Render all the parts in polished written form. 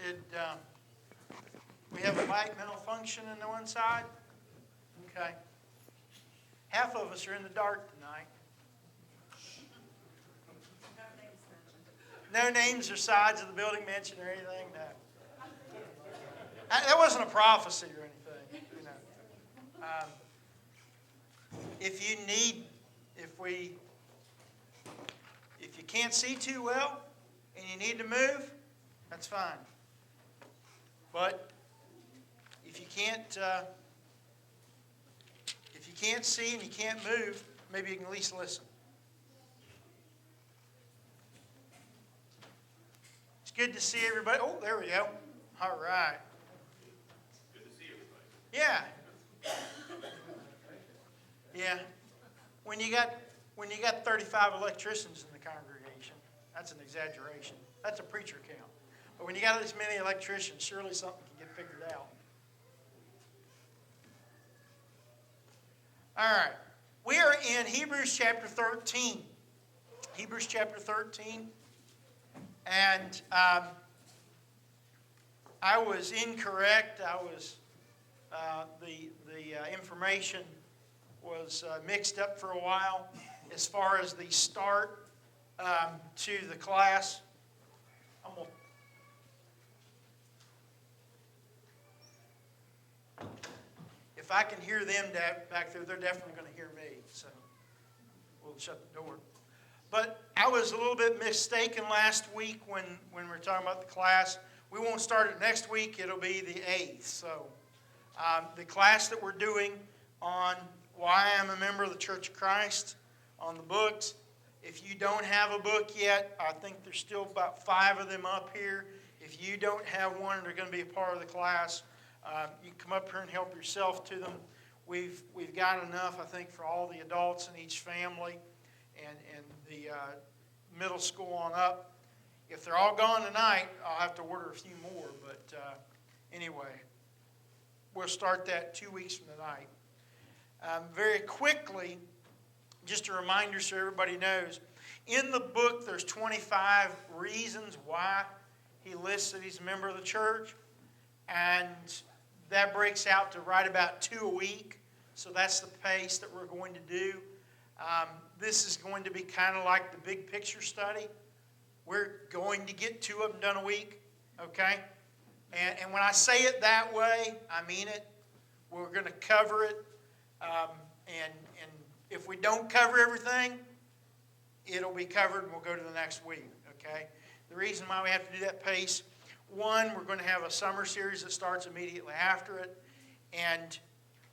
Did we have a light malfunction on the one side? Okay. Half of us are in the dark tonight. No names or sides of the building mentioned or anything? No. That wasn't a prophecy or anything. You know. If you can't see too well and you need to move, that's fine. But if you can't see and you can't move, maybe you can at least listen. It's good to see everybody. Oh, there we go. All right. Good to see everybody. Yeah. Yeah. When you got 35 electricians in the congregation, that's an exaggeration. That's a preacher count. But when you got this many electricians, surely something can get figured out. All right. We are in Hebrews chapter 13. Hebrews chapter 13. And I was incorrect. The information was mixed up for a while as far as the start to the class. If I can hear them back there, they're definitely going to hear me. So we'll shut the door. But I was a little bit mistaken last week when we were talking about the class. We won't start it next week. It'll be the 8th. So the class that we're doing on why I'm a member of the Church of Christ on the books. If you don't have a book yet, I think there's still about 5 of them up here. If you don't have one and are going to be a part of the class, you can come up here and help yourself to them. We've got enough, I think, for all the adults in each family and the middle school on up. If they're all gone tonight, I'll have to order a few more. But anyway, we'll start that 2 weeks from tonight. Very quickly, just a reminder so everybody knows, in the book there's 25 reasons why he lists that he's a member of the church. And that breaks out to right about 2 a week. So that's the pace that we're going to do. This is going to be kind of like the big picture study. We're going to get 2 of them done a week. Okay? And when I say it that way, I mean it. We're going to cover it. And if we don't cover everything, it'll be covered and we'll go to the next week. Okay? The reason why we have to do that pace, one, we're going to have a summer series that starts immediately after it. And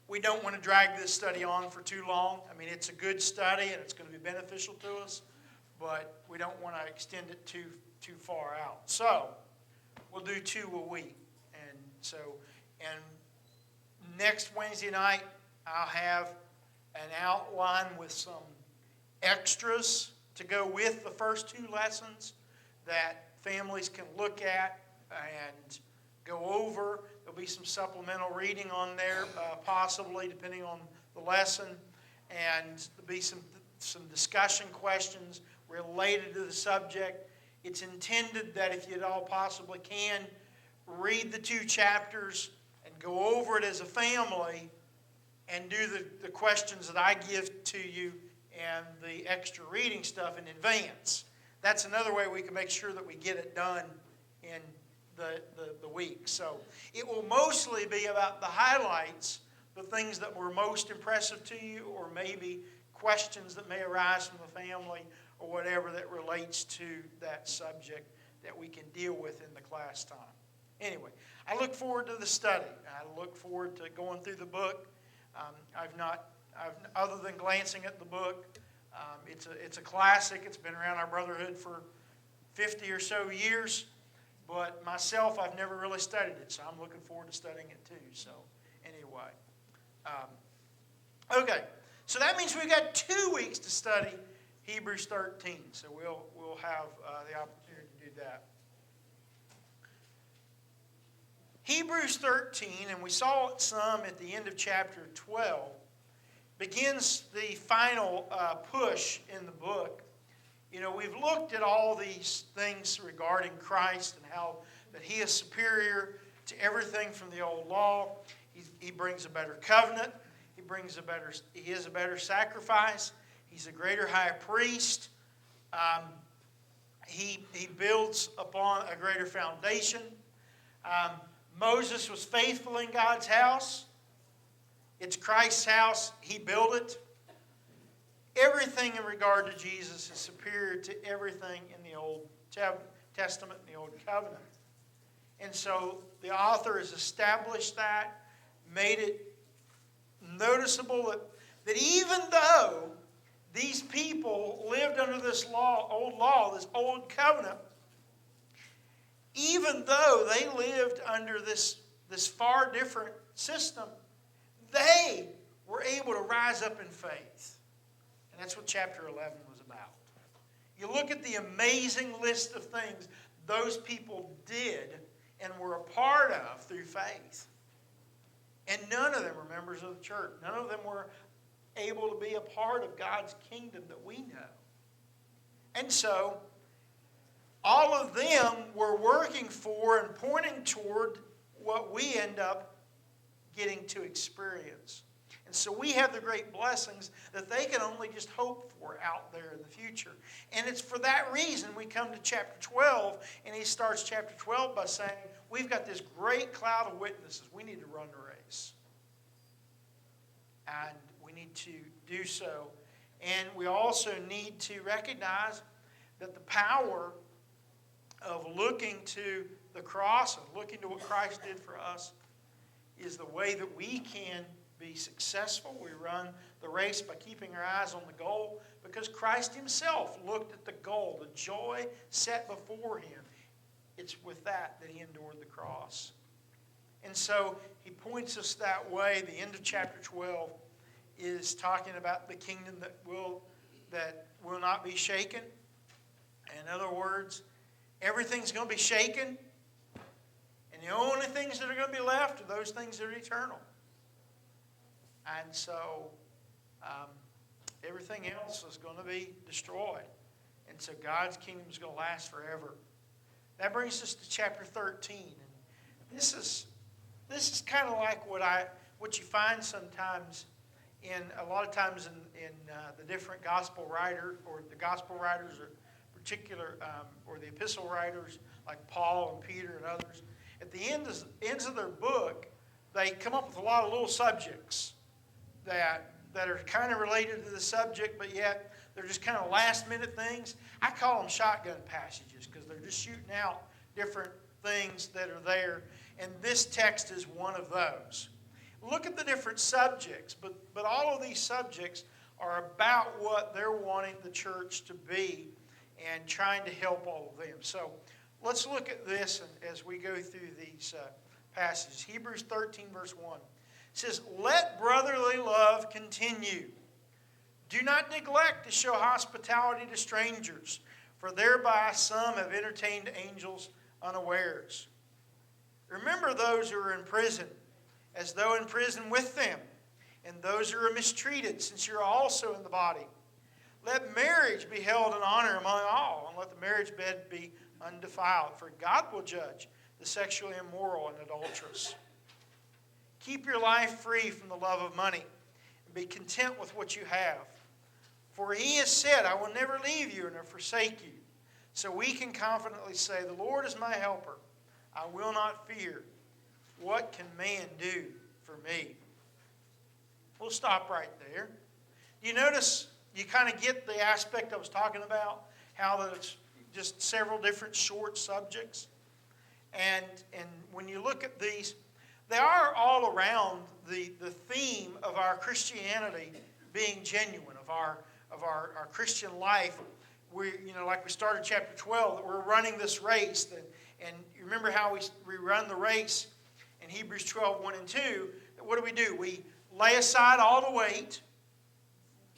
we don't want to drag this study on for too long. I mean, it's a good study and it's going to be beneficial to us, but we don't want to extend it too far out. So we'll do 2 a week. And next Wednesday night, I'll have an outline with some extras to go with the first 2 lessons that families can look at and go over. There'll be some supplemental reading on there, possibly, depending on the lesson. And there'll be some discussion questions related to the subject. It's intended that if you at all possibly can, read the 2 chapters and go over it as a family and do the questions that I give to you and the extra reading stuff in advance. That's another way we can make sure that we get it done in the week. So it will mostly be about the highlights, the things that were most impressive to you, or maybe questions that may arise from the family or whatever that relates to that subject that we can deal with in the class time. Anyway, I look forward to the study. I look forward to going through the book. Other than glancing at the book, it's a classic. It's been around our brotherhood for 50 or so years. But myself, I've never really studied it, so I'm looking forward to studying it too. So anyway. Okay, so that means we've got 2 weeks to study Hebrews 13. So we'll have the opportunity to do that. Hebrews 13, and we saw it some at the end of chapter 12, begins the final push in the book. You know, we've looked at all these things regarding Christ and how that he is superior to everything from the old law. He brings a better covenant. He is a better sacrifice. He's a greater high priest. He builds upon a greater foundation. Moses was faithful in God's house. It's Christ's house. He built it. Everything in regard to Jesus is superior to everything in the Old Testament and the Old Covenant. And so the author has established that, made it noticeable that even though these people lived under this old law, this old covenant, even though they lived under this far different system, they were able to rise up in faith. And that's what chapter 11 was about. You look at the amazing list of things those people did and were a part of through faith. And none of them were members of the church. None of them were able to be a part of God's kingdom that we know. And so, all of them were working for and pointing toward what we end up getting to experience. And so we have the great blessings that they can only just hope for out there in the future. And it's for that reason we come to chapter 12, and he starts chapter 12 by saying, we've got this great cloud of witnesses. We need to run the race. And we need to do so. And we also need to recognize that the power of looking to the cross and looking to what Christ did for us is the way that we can be successful. We run the race by keeping our eyes on the goal because Christ himself looked at the goal, the joy set before him. It's with that he endured the cross. And so he points us that way. The end of chapter 12 is talking about the kingdom that will not be shaken. In other words, everything's going to be shaken. And the only things that are going to be left are those things that are eternal. And so everything else is going to be destroyed. And so God's kingdom is going to last forever. That brings us to chapter 13. And this is kind of like what you find sometimes a lot of times in the different gospel writers, or the gospel writers, or particular, or the epistle writers like Paul and Peter and others. At the ends of their book, they come up with a lot of little subjects that are kind of related to the subject, but yet they're just kind of last-minute things. I call them shotgun passages because they're just shooting out different things that are there, and this text is one of those. Look at the different subjects, but all of these subjects are about what they're wanting the church to be and trying to help all of them. So let's look at this as we go through these passages. Hebrews 13, verse 1. It says, "Let brotherly love continue. Do not neglect to show hospitality to strangers, for thereby some have entertained angels unawares. Remember those who are in prison, as though in prison with them, and those who are mistreated, since you are also in the body. Let marriage be held in honor among all, and let the marriage bed be undefiled, for God will judge the sexually immoral and adulterous. Keep your life free from the love of money, and be content with what you have. For he has said, I will never leave you nor forsake you. So we can confidently say, the Lord is my helper. I will not fear. What can man do for me?" We'll stop right there. You notice, you kind of get the aspect I was talking about, how it's just several different short subjects. And when you look at these, they are all around the theme of our Christianity being genuine, of our Christian life. Like we started chapter 12, that we're running this race. And you remember how we run the race in Hebrews 12, 1 and 2. What do? We lay aside all the weight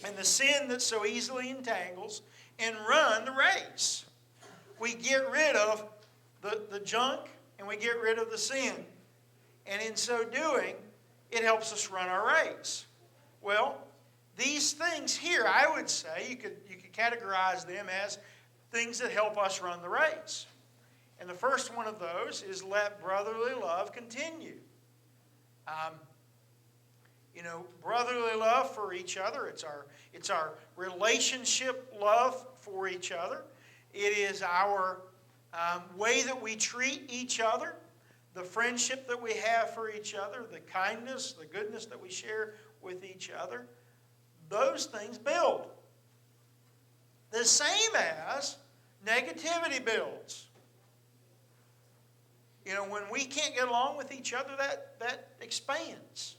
and the sin that so easily entangles and run the race. We get rid of the junk and we get rid of the sin. And in so doing, it helps us run our race. Well, these things here, I would say, you could categorize them as things that help us run the race. And the first one of those is let brotherly love continue. Brotherly love for each other. It's our relationship love for each other. It is our way that we treat each other, the friendship that we have for each other, the kindness, the goodness that we share with each other. Those things build. The same as negativity builds. When we can't get along with each other, that expands.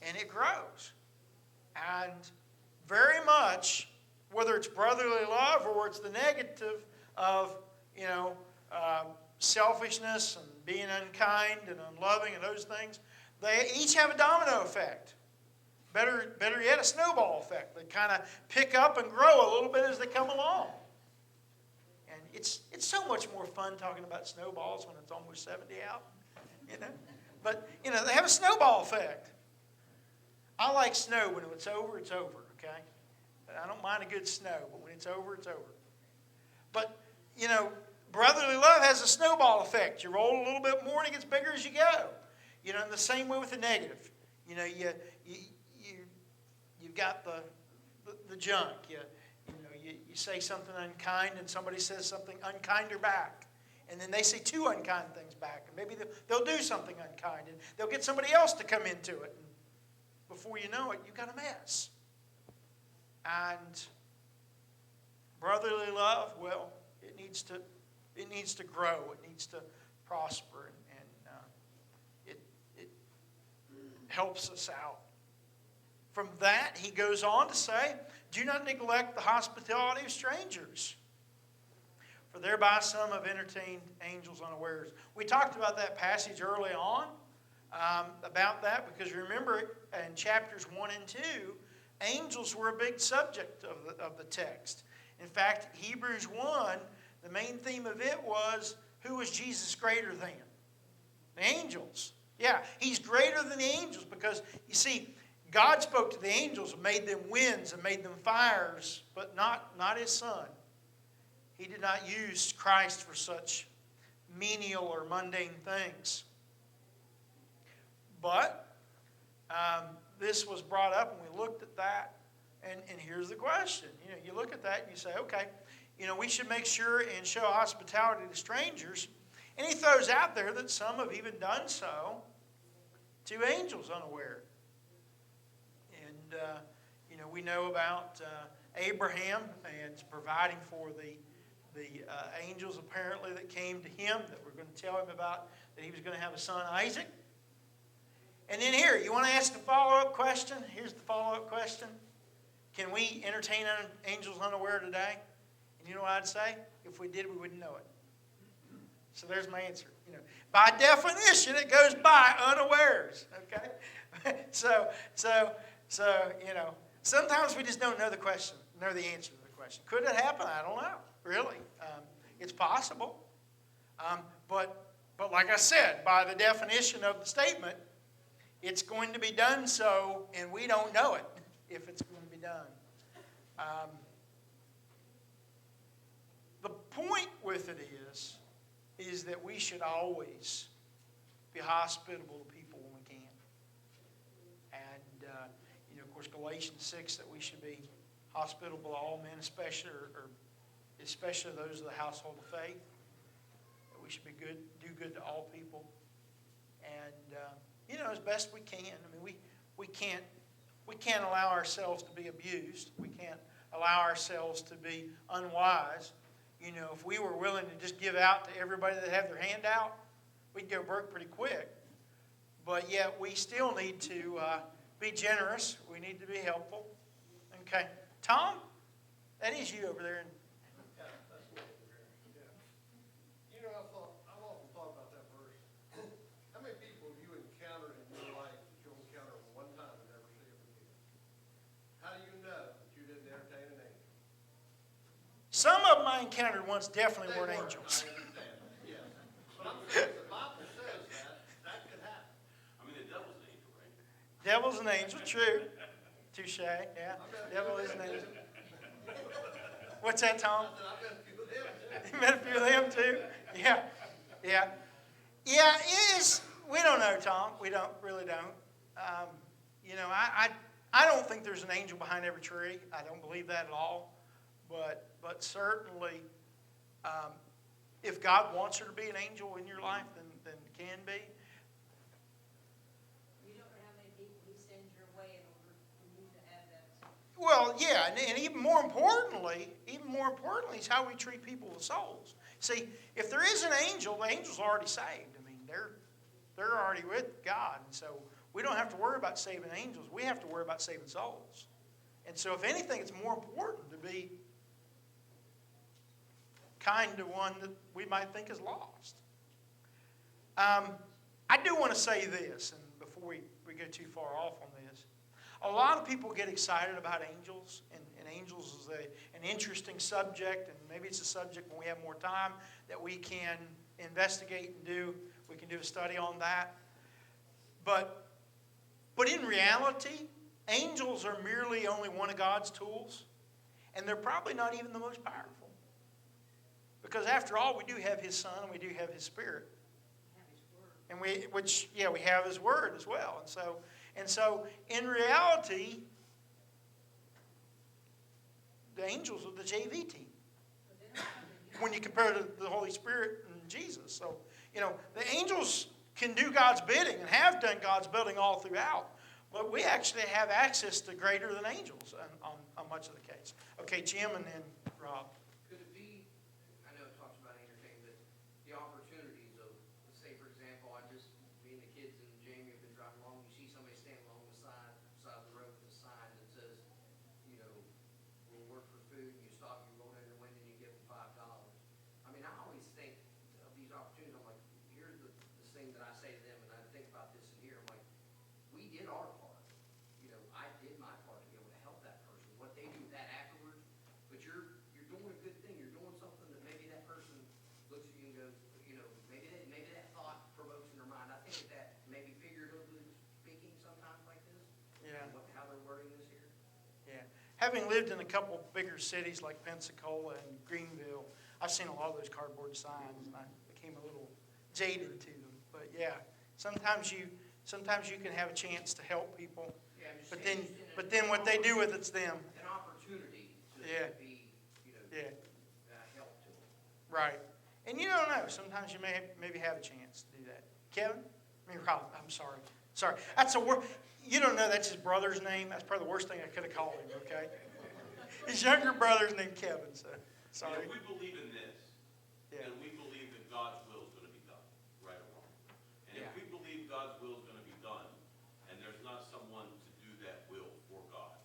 And it grows. And very much, whether it's brotherly love or it's the negative of, selfishness and being unkind and unloving and those things, they each have a domino effect. Better yet, a snowball effect. They kind of pick up and grow a little bit as they come along. And it's so much more fun talking about snowballs when it's almost 70 out, But, they have a snowball effect. I like snow. When it's over, okay? But I don't mind a good snow, but when it's over, it's over. But, brotherly love has a snowball effect. You roll a little bit more and it gets bigger as you go. In the same way with the negative. You've got the junk. You say something unkind and somebody says something unkinder back. And then they say two unkind things back. And maybe they'll do something unkind. And they'll get somebody else to come into it. And before you know it, you've got a mess. And brotherly love, well, it needs to grow. It needs to prosper. And it helps us out. From that, he goes on to say, do not neglect the hospitality of strangers, for thereby some have entertained angels unawares. We talked about that passage early on, about that, because remember in chapters 1 and 2, angels were a big subject of the text. In fact, Hebrews 1, the main theme of it was, who was Jesus greater than? The angels. Yeah, he's greater than the angels because, you see, God spoke to the angels and made them winds and made them fires, but not his son. He did not use Christ for such menial or mundane things. But this was brought up and we looked at that. And here's the question. You look at that and you say, okay, we should make sure and show hospitality to strangers. And he throws out there that some have even done so to angels unaware. And, we know about Abraham and providing for the angels apparently that came to him that were going to tell him about that he was going to have a son, Isaac. And then here, you want to ask a follow-up question? Here's the follow-up question. Can we entertain angels unaware today? And you know what I'd say? If we did, we wouldn't know it. So there's my answer. By definition, it goes by unawares. Okay? So sometimes we just don't know the question, know the answer to the question. Could it happen? I don't know. Really, it's possible. But like I said, by the definition of the statement, it's going to be done so, and we don't know it if it's going to be done. The point with it is that we should always be hospitable to people when we can. And, of course, Galatians 6, that we should be hospitable to all men, especially those of the household of faith. That we should be good, do good to all people. And, as best we can. I mean, we can't allow ourselves to be abused. We can't allow ourselves to be unwise. If we were willing to just give out to everybody that had their hand out, we'd go broke pretty quick. But yet we still need to be generous. We need to be helpful. Okay. Tom, that is you over there. Yeah, that's me over here. Yeah. I've often thought about that verse. How many people have you encountered in your life that you'll encounter one time and never see them again? How do you know that you didn't entertain an angel? Some of them I encountered once definitely weren't angels. I understand. Yes. But I'm saying the Bible says that could happen. I mean, the devil's an angel, right? Devil's an angel, true. Touche, yeah. Devil is an angel. What's that, Tom? I said, I've got a few of them too. You met a few of them too? Yeah, yeah. Yeah, it is. We don't know, Tom. We really don't. I don't think there's an angel behind every tree. I don't believe that at all. But certainly, if God wants there to be an angel in your life, then it can be. You don't know how many people He sends your way in order for you to have that. Well, yeah, and even more importantly, is how we treat people with souls. See, if there is an angel, the angel's already saved. I mean, they're already with God, and so we don't have to worry about saving angels. We have to worry about saving souls. And so, if anything, it's more important to be kind to one that we might think is lost. I do want to say this, and before we go too far off on this, a lot of people get excited about angels, and angels is an interesting subject, and maybe it's a subject when we have more time that we can investigate and do. We can do a study on that. But in reality, angels are merely only one of God's tools, and they're probably not even the most powerful. Because after all, we do have His Son and we do have His Spirit. Have His word. And we have His Word as well. And so in reality, the angels are the JV team But they don't have the when you compare to the Holy Spirit and Jesus. So, the angels can do God's bidding and have done God's bidding all throughout. But we actually have access to greater than angels on much of the case. Okay, Jim and then Rob. Could it be, I know it talks about entertainment, but the opportunities of, let's say, for example, me and the kids and Jamie have been driving along, you see somebody standing along the side of the road with a sign that says, we'll work for food, and you stop, you roll down your window, and you give them $5. I mean, I always think of these opportunities, I'm like, here's the thing that I say to them, and I think about this in here, I'm like, we did our part. I did my part to be able to help that person. What they do with that afterwards, but you're doing a good thing. You're doing something that maybe that person looks at you and goes, maybe that thought provokes in their mind. I think that maybe figuratively speaking sometimes like this. Yeah. How they're wording this here. Yeah. Having lived in a couple bigger cities like Pensacola and Greenville, I've seen a lot of those cardboard signs, and I became a little jaded to them. But yeah, sometimes you can have a chance to help people. Yeah, I'm just But saying, then, what they do with it's them. an opportunity to Yeah. be, Yeah. help to them. Right. And you don't know. Sometimes you maybe have a chance to do that. Kevin? Rob, I'm sorry. Sorry. That's a word. You don't know that's his brother's name. That's probably the worst thing I could have called him, okay? His younger brother's named Kevin, so sorry. If we believe in this, Yeah. then we believe that God's will is going to be done, right or wrong. And Yeah. if we believe God's will is going to be done, and there's not someone to do that will for God,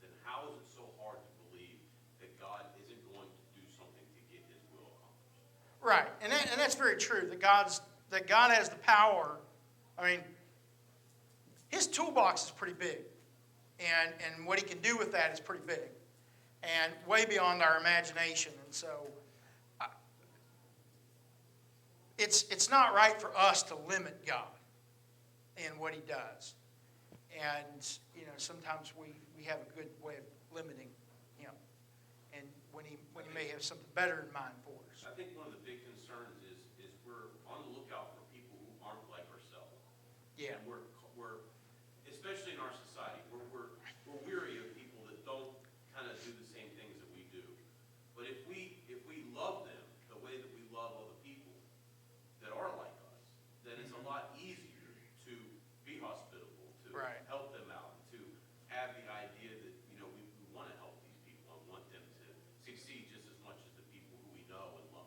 then how is it so hard to believe that God isn't going to do something to get His will accomplished? Right. And that's very true, that God has the power. I mean, His toolbox is pretty big. And what He can do with that is pretty big. And way beyond our imagination. And so it's not right for us to limit God in what He does. And, sometimes we have a good way of limiting Him. And when he may have something better in mind for us. I think one of the big concerns is we're on the lookout for people who aren't like ourselves. Yeah. And we're especially in our society, we're weary of people that don't kind of do the same things that we do. But if we love them the way that we love other people that are like us, then it's a lot easier to be hospitable, to Right. help them out, to have the idea that we want to help these people and want them to succeed just as much as the people who we know and love.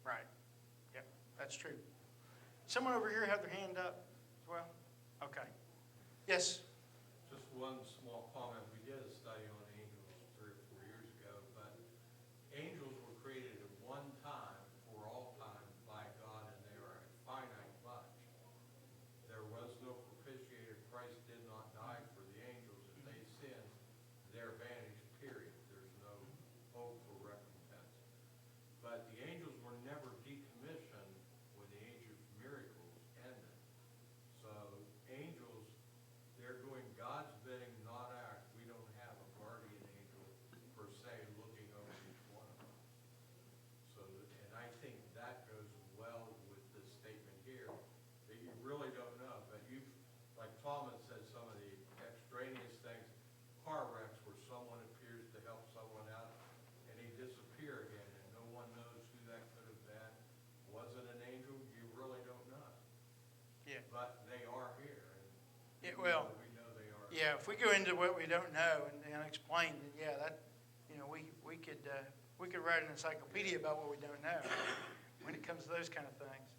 Right. Yep, that's true. Someone over here have their hand up as well? Okay. Yes? Just one small comment. We did a study on angels 3 or 4 years ago, but angels were created at one time for all time by God, and they are a finite bunch. There was no propitiator. Christ did not die for the angels. If they sinned, they're banished, period. There's no hope for recompense. But the angels were never decommissioned when the age of miracles ended. So angels, they're doing God's bidding, not ours. We don't have a guardian Well, we know they are. yeah, if we go into what we don't know and unexplained, then yeah, that, we could write an encyclopedia about what we don't know when it comes to those kind of things.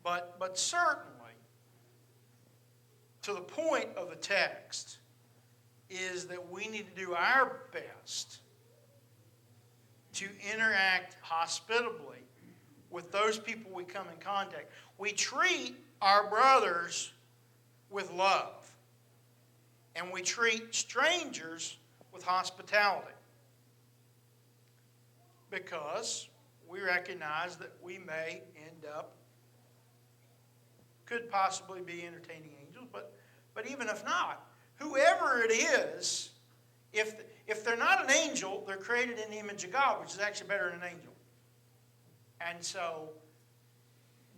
But certainly, to the point of the text, is that we need to do our best to interact hospitably with those people we come in contact. We treat our brothers with love, and we treat strangers with hospitality, because we recognize that we may end up, could possibly be entertaining angels, but even if not, whoever it is, if they're not an angel, they're created in the image of God, which is actually better than an angel. And so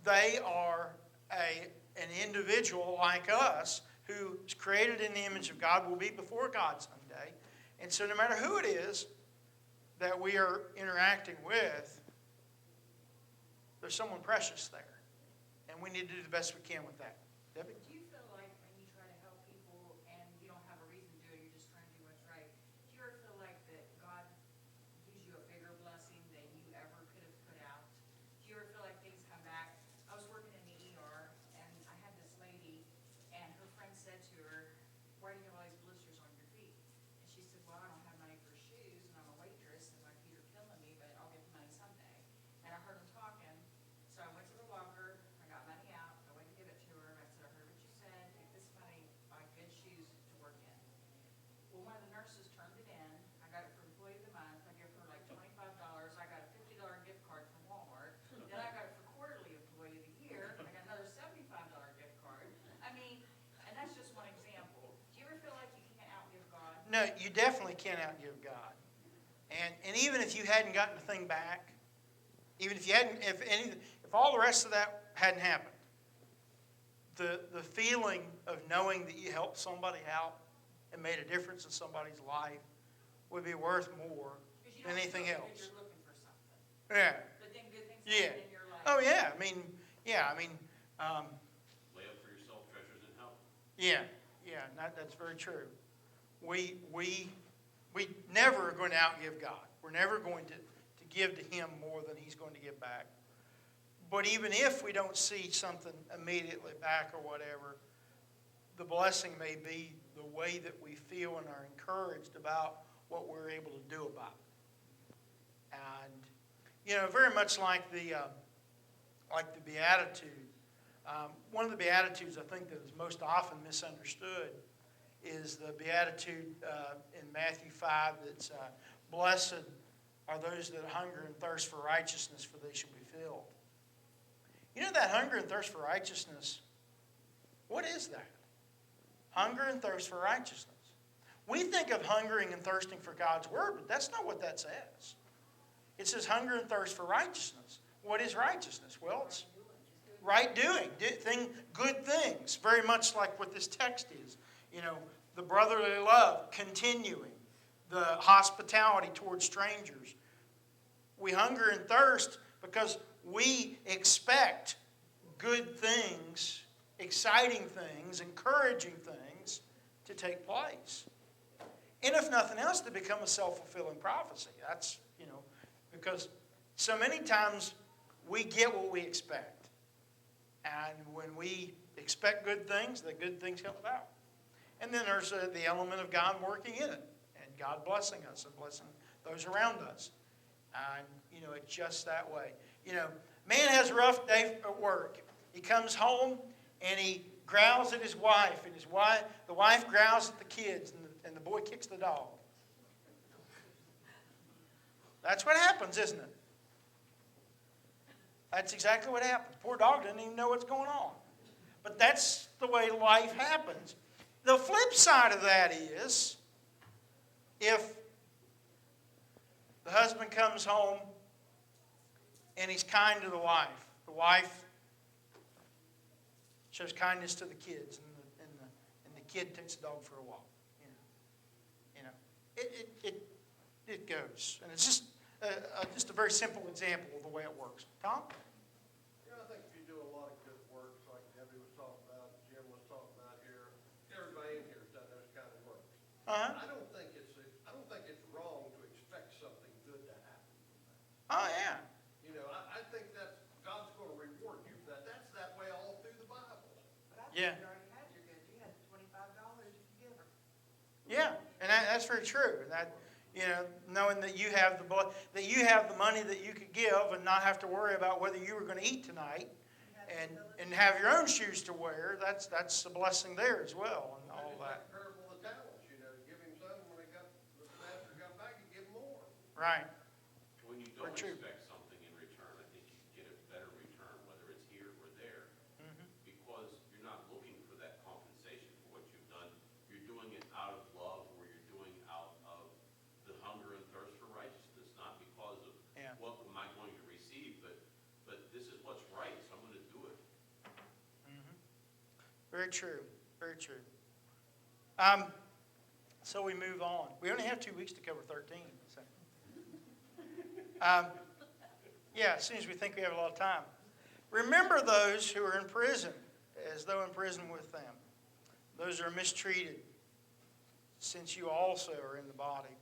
they are an individual like us who is created in the image of God, will be before God someday. And so no matter who it is that we are interacting with, there's someone precious there. And we need to do the best we can with that. Debbie? Do you feel like when you try to help people and you don't have a reason to do it, you're just trying to do what's right, do you ever feel like that God gives you a bigger blessing than you ever could have put out? Do you ever feel like things come back? I was working in the ER, and I had this lady, and her friend said to her, "Why do you have all these blisters on your feet?" And she said, "Well, I don't have money for shoes, and I'm a waitress, and my feet are killing me, but I'll get the money someday." And I heard them talking, so I went to the locker, I got money out, I went to give it to her, and I said, "I heard what you said, take this money, buy good shoes to work in." Well, one of the nurses turned it in, I got it for employee of the month, I gave her like $25, I got a $50 gift card from Walmart, then I got it for quarterly employee of the year, I got another $75 gift card. I mean, and that's just one example. Do you ever feel like you can't outgive God? No, you definitely can't outgive God. And even if you hadn't gotten the thing back, even if you hadn't, if all the rest of that hadn't happened, the feeling of knowing that you helped somebody out and made a difference in somebody's life would be worth more 'Cause you than don't anything feel good else. You're looking for something, Yeah. but then good things Yeah. happen in your life. Oh yeah. Lay up for yourself treasures in hell. Yeah. That's very true. We never are going to outgive God. We're never going to give to Him more than He's going to give back. But even if we don't see something immediately back or whatever, the blessing may be the way that we feel and are encouraged about what we're able to do about it. And, very much like the Beatitude, one of the Beatitudes I think that is most often misunderstood is the Beatitude in Matthew 5 that's, "Blessed are those that hunger and thirst for righteousness, for they shall be filled." You know that hunger and thirst for righteousness, what is that? Hunger and thirst for righteousness. We think of hungering and thirsting for God's Word, but that's not what that says. It says hunger and thirst for righteousness. What is righteousness? Well, it's right doing, good things, very much like what this text is. The brotherly love, continuing, the hospitality towards strangers. We hunger and thirst because we expect good things, exciting things, encouraging things to take place. And if nothing else, to become a self-fulfilling prophecy. That's, because so many times we get what we expect. And when we expect good things, the good things come about. And then there's the element of God working in it, and God blessing us and blessing those around us. And, it's just that way. Man has a rough day at work. He comes home and he growls at his wife, and the wife growls at the kids, and the boy kicks the dog. That's what happens, isn't it? That's exactly what happens. Poor dog doesn't even know what's going on. But that's the way life happens. The flip side of that is, if the husband comes home and he's kind to the wife shows kindness to the kids, and the kid takes the dog for a walk. It goes, and it's just a very simple example of the way it works. Tom? I think if you do a lot of good works, like Debbie was talking about, Jim was talking about here, Yeah. You already had your goods, you had $25 you could give her. Yeah, and that's very true. And that, knowing that you have the money that you could give and not have to worry about whether you were going to eat tonight, and have your own shoes to wear, that's a blessing there as well, and all Maybe that. it's like the parable of the talents, give him some, when the master got back, he give him more. Right. When you Very don't true. expect something in return, I think you get a better return, whether it's here or there, because you're not looking for that compensation for what you've done. You're doing it out of love, or you're doing out of the hunger and thirst for righteousness, not because of Yeah. what am I going to receive, but this is what's right, so I'm going to do it. Very true. Very true. So we move on. We only have 2 weeks to cover 13. So. Yeah, as soon as we think we have a lot of time. Remember those who are in prison, as though in prison with them. Those who are mistreated, since you also are in the body.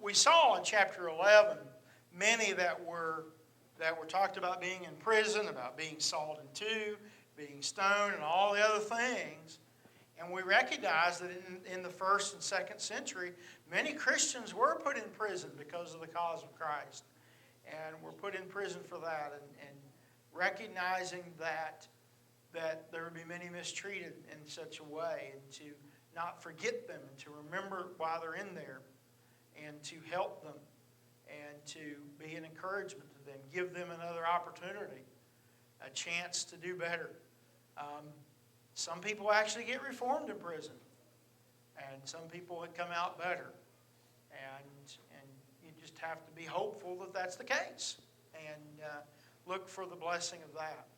We saw in chapter 11 many that were talked about being in prison, about being sawed in two, being stoned, and all the other things. And we recognize that in the 1st and 2nd century, many Christians were put in prison because of the cause of Christ. And were put in prison for that, and recognizing that there would be many mistreated in such a way, and to not forget them, and to remember why they're in there, and to help them, and to be an encouragement to them, give them another opportunity, a chance to do better. Some people actually get reformed in prison, and some people would come out better. And you just have to be hopeful that that's the case, and look for the blessing of that.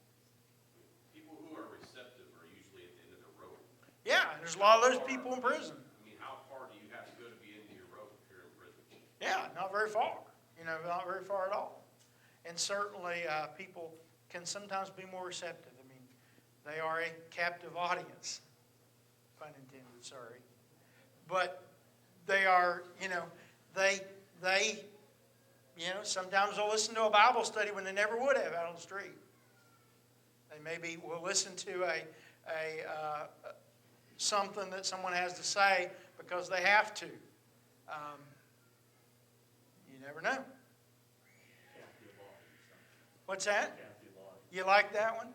People who are receptive are usually at the end of the road. Yeah, there's a lot of those people in prison. I mean, how far do you have to go to be into your road if you're in prison? Yeah, not very far. Not very far at all. And certainly people can sometimes be more receptive. I mean, they are a captive audience. Pun intended, sorry. But they are, they sometimes they'll listen to a Bible study when they never would have out on the street. They maybe will listen to something that someone has to say because they have to. You never know. What's that? You like that one?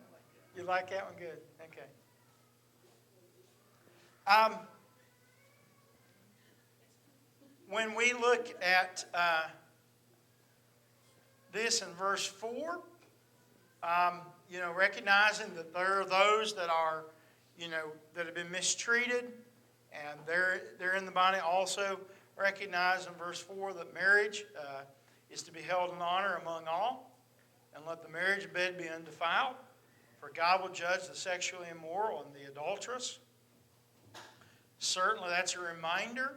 You like that one? Good. Okay. When we look at this in verse 4, recognizing that there are those that are, that have been mistreated, and they're in the body. Also recognize in verse 4 that marriage is to be held in honor among all, and let the marriage bed be undefiled, for God will judge the sexually immoral and the adulterous. Certainly that's a reminder.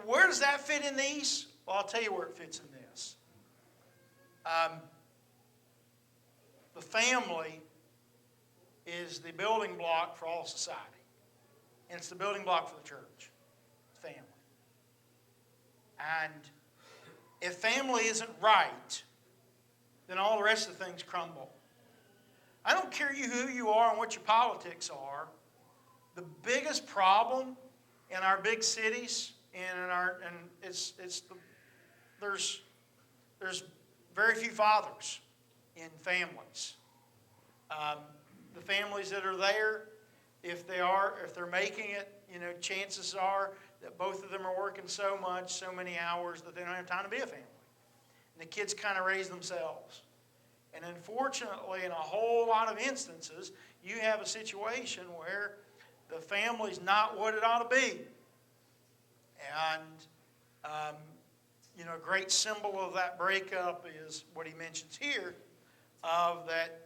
Where does that fit in these? Well, I'll tell you where it fits in this. The family is the building block for all society. And it's the building block for the church. Family. And if family isn't right, then all the rest of the things crumble. I don't care who you are and what your politics are. The biggest problem in our big cities there's very few fathers in families. The families that are there, if they're making it, chances are that both of them are working so many hours that they don't have time to be a family. And the kids kind of raise themselves. And unfortunately, in a whole lot of instances, you have a situation where the family's not what it ought to be. And, a great symbol of that breakup is what he mentions here, of that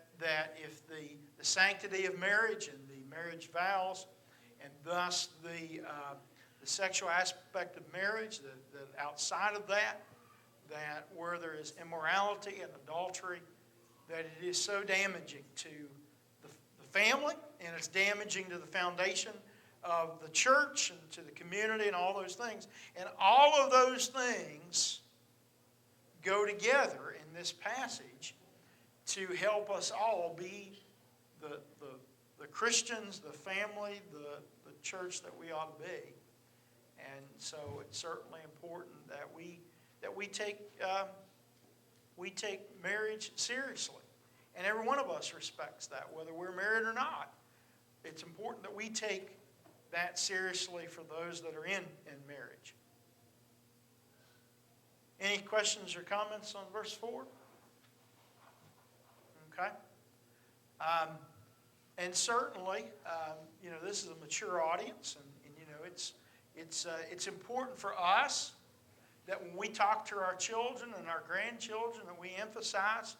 if the sanctity of marriage and the marriage vows, and thus the sexual aspect of marriage, that outside of that where there is immorality and adultery, that it is so damaging to the family, and it's damaging to the foundation of the church and to the community and all those things. And all of those things go together in this passage to help us all be the Christians, the family, the church that we ought to be. And so it's certainly important that we take marriage seriously. And every one of us respects that, whether we're married or not. It's important that we take that seriously for those that are in marriage. Any questions or comments on verse 4? Okay. And certainly, this is a mature audience, and it's important for us that when we talk to our children and our grandchildren, that we emphasize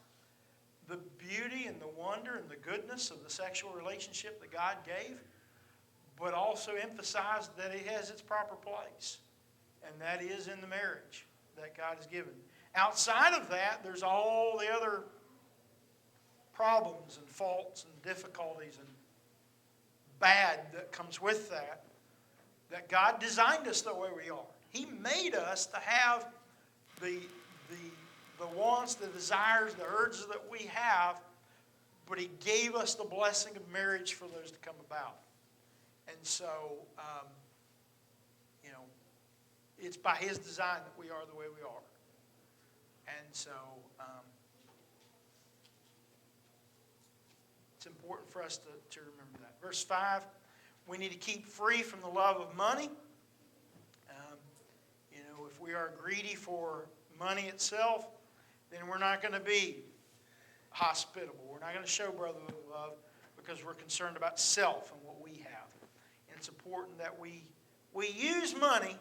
the beauty and the wonder and the goodness of the sexual relationship that God gave, but also emphasize that it has its proper place, and that is in the marriage that God has given. Outside of that, there's all the other problems and faults and difficulties and bad that comes with that God designed us the way we are. He made us to have the wants, the desires, the urges that we have, but He gave us the blessing of marriage for those to come about. And so, it's by His design that we are the way we are. And so, it's important for us to remember that. Verse 5, we need to keep free from the love of money. If we are greedy for money itself, then we're not going to be hospitable. We're not going to show brotherly love because we're concerned about self and what we have. And it's important that we use money,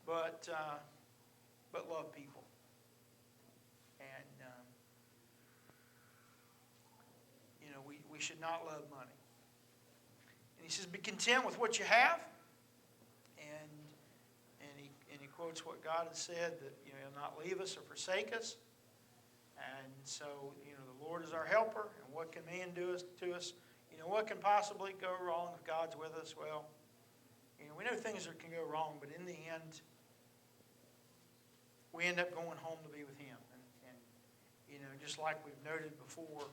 but love people. And we should not love money. And he says, be content with what you have. And he quotes what God has said, that He'll not leave us or forsake us. And so, the Lord is our helper. And what can man do to us? What can possibly go wrong if God's with us? Well, we know things that can go wrong, but in the end, we end up going home to be with Him. And just like we've noted before,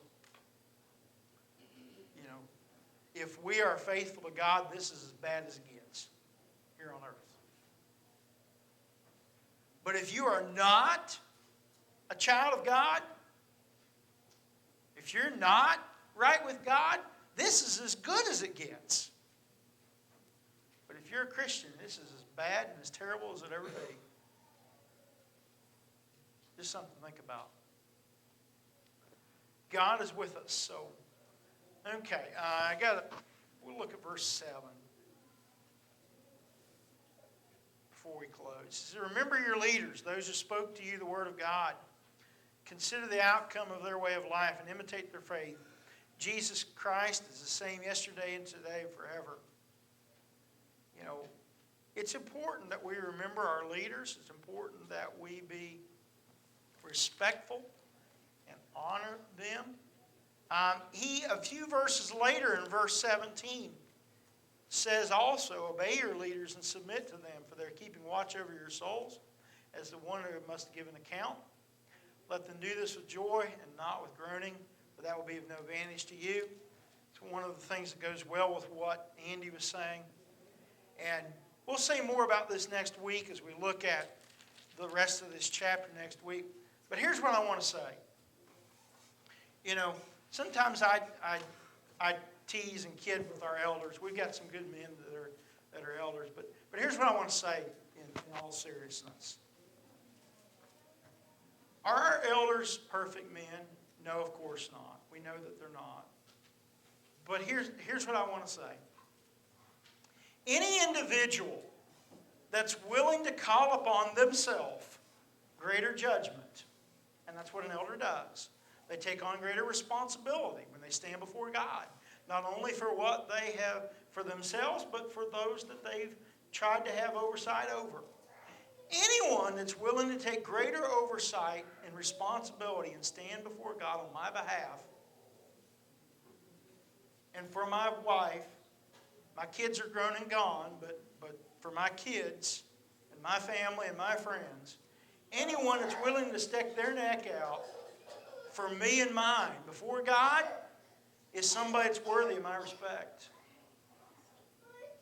if we are faithful to God, this is as bad as it gets here on earth. But if you are not a child of God, if you're not right with God, this is as good as it gets. But if you're a Christian, this is as bad and as terrible as it ever be. Just something to think about. God is with us. So, okay, we'll look at verse 7 before we close. It says, remember your leaders, those who spoke to you the word of God. Consider the outcome of their way of life and imitate their faith. Jesus Christ is the same yesterday and today and forever. It's important that we remember our leaders. It's important that we be respectful and honor them. A few verses later in verse 17 says also, obey your leaders and submit to them, for they're keeping watch over your souls as the one who must give an account. Let them do this with joy and not with groaning, for that will be of no advantage to you. It's one of the things that goes well with what Andy was saying. And we'll say more about this next week as we look at the rest of this chapter next week. But here's what I want to say. Sometimes I tease and kid with our elders. We've got some good men that are elders. But here's what I want to say in all seriousness. Are our elders perfect men? No, of course not. We know that they're not. But here's what I want to say. Any individual that's willing to call upon themselves greater judgment, and that's what an elder does. They take on greater responsibility when they stand before God, not only for what they have for themselves, but for those that they've tried to have oversight over. Anyone that's willing to take greater oversight and responsibility and stand before God on my behalf and for my wife, my kids are grown and gone, but for my kids and my family and my friends, anyone that's willing to stick their neck out for me and mine, before God, is somebody that's worthy of my respect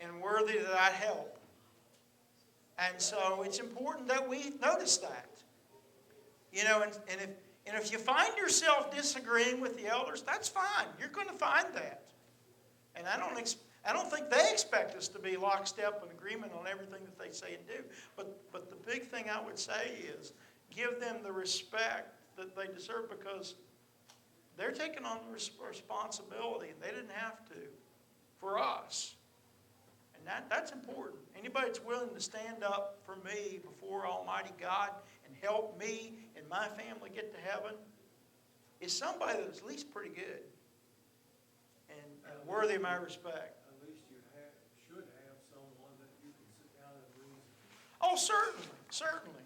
and worthy that I help. And so it's important that we notice that. You know, and if you find yourself disagreeing with the elders, that's fine. You're going to find that. And I don't think they expect us to be lockstep in agreement on everything that they say and do. But the big thing I would say is give them the respect that they deserve, because they're taking on the responsibility, and they didn't have to, for us. And that's important. Anybody that's willing to stand up for me before Almighty God and help me and my family get to heaven is somebody that's at least pretty good and worthy of my respect. At least you should have someone that you can sit down and reason. Oh, certainly.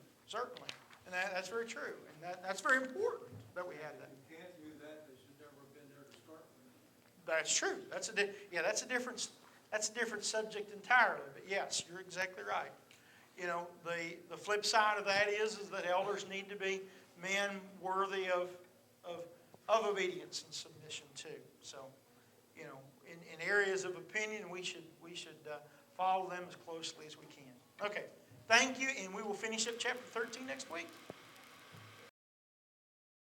And that's very true. And that's very important that we have that. If you can't do that, they should never have been there to start with. That's true. That's a different subject entirely. But yes, you're exactly right. You know, the flip side of that is that elders need to be men worthy of obedience and submission too. So, you know, in areas of opinion, we should follow them as closely as we can. Okay. Thank you, and we will finish up chapter 13 next week.